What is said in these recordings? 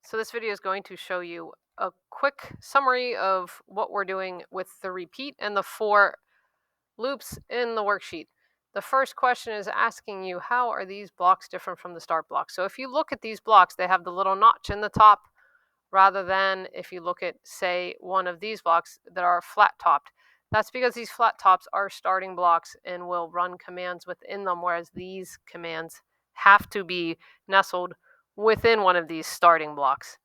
So this video is going to show you a quick summary of what we're doing with the repeat and the 4 loops in the worksheet. The first question is asking you, how are these blocks different from the start block? So if you look at these blocks, they have the little notch in the top, rather than if you look at, say, one of these blocks that are flat topped. That's because these flat tops are starting blocks and will run commands within them, whereas these commands have to be nestled within one of these starting blocks.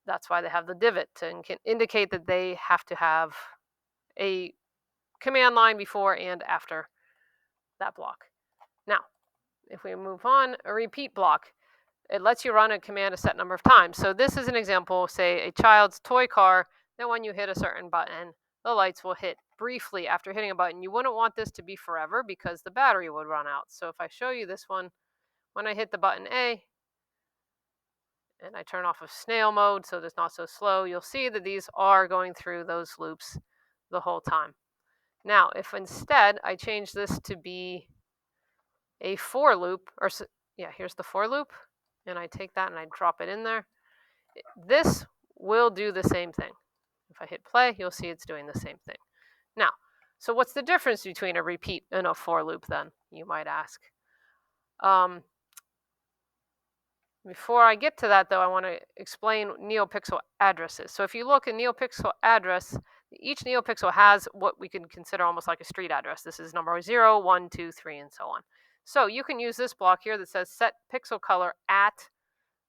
That's why they have the divot to indicate that they have to have a command line before and after that block. Now, if we move on, a repeat block, it lets you run a command a set number of times. So this is an example, say a child's toy car, then when you hit a certain button, the lights will hit briefly after hitting a button. You wouldn't want this to be forever because the battery would run out. So if I show you this one, when I hit the button A, and I turn off of snail mode so that it's not so slow, you'll see that these are going through those loops the whole time. Now, if instead I change this to be a for loop, here's the for loop, and I take that and I drop it in there, this will do the same thing. If I hit play, you'll see it's doing the same thing. Now, so what's the difference between a repeat and a for loop then, you might ask? Before I get to that, though, I want to explain neopixel addresses. So if you look at neopixel address, each neopixel has what we can consider almost like a street address. This is number 0, 1, 2, 3, and so on. So you can use this block here that says set pixel color at,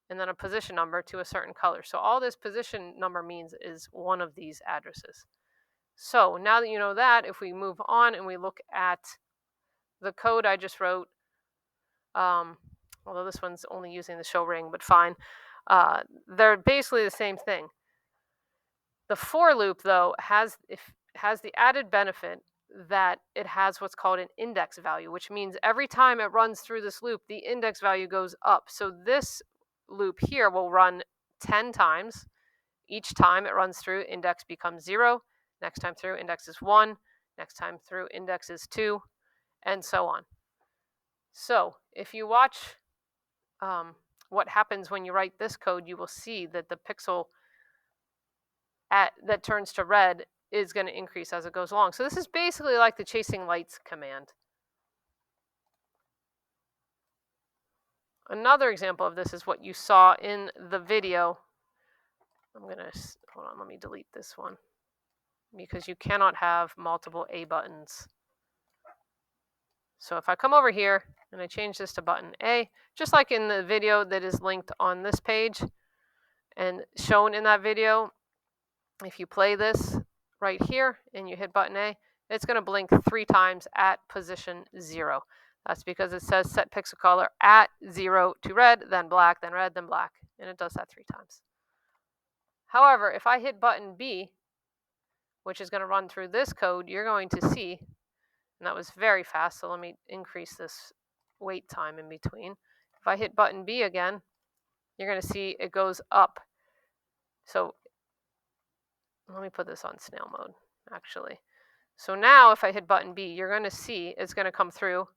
and then a position number to a certain color. So all this position number means is one of these addresses. So now that you know that, if we move on and we look at the code I just wrote, although this one's only using the show ring, but fine. They're basically the same thing. The for loop, though, has the added benefit that it has what's called an index value, which means every time it runs through this loop, the index value goes up. So this loop here will run 10 times. Each time it runs through, index becomes 0. Next time through, index is 1. Next time through, index is 2, and so on. So if you watch what happens when you write this code, you will see that the pixel that turns to red is going to increase as it goes along. So this is basically like the chasing lights command. Another example of this is what you saw in the video. Hold on, let me delete this one, because you cannot have multiple A buttons. So if I come over here and I change this to button A, just like in the video that is linked on this page and shown in that video, if you play this right here and you hit button A, it's going to blink 3 times at position 0. That's because it says set pixel color at 0 to red, then black, then red, then black, and it does that 3 times. However, if I hit button B, which is going to run through this code, you're going to see, and that was very fast, so let me increase this wait time in between. If I hit button B again, you're going to see it goes up. So let me put this on snail mode, actually. So now if I hit button B, you're going to see it's going to come through.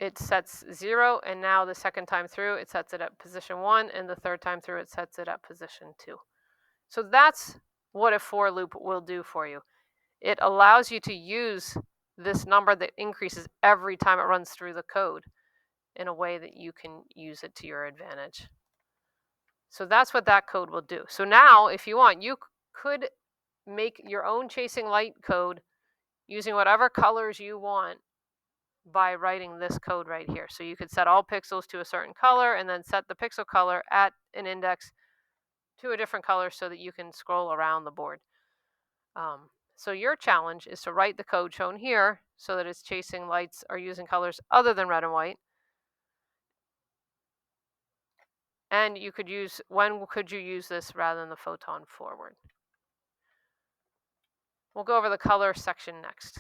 It sets 0, and now the second time through, it sets it at position 1, and the third time through, it sets it at position 2. So that's what a for loop will do for you. It allows you to use this number that increases every time it runs through the code in a way that you can use it to your advantage. So that's what that code will do. So now, if you want, you could make your own chasing light code using whatever colors you want by writing this code right here. So you could set all pixels to a certain color and then set the pixel color at an index to a different color so that you can scroll around the board. So your challenge is to write the code shown here so that its chasing lights are using colors other than red and white. And you could use, when could you use this rather than the photon forward? We'll go over the color section next.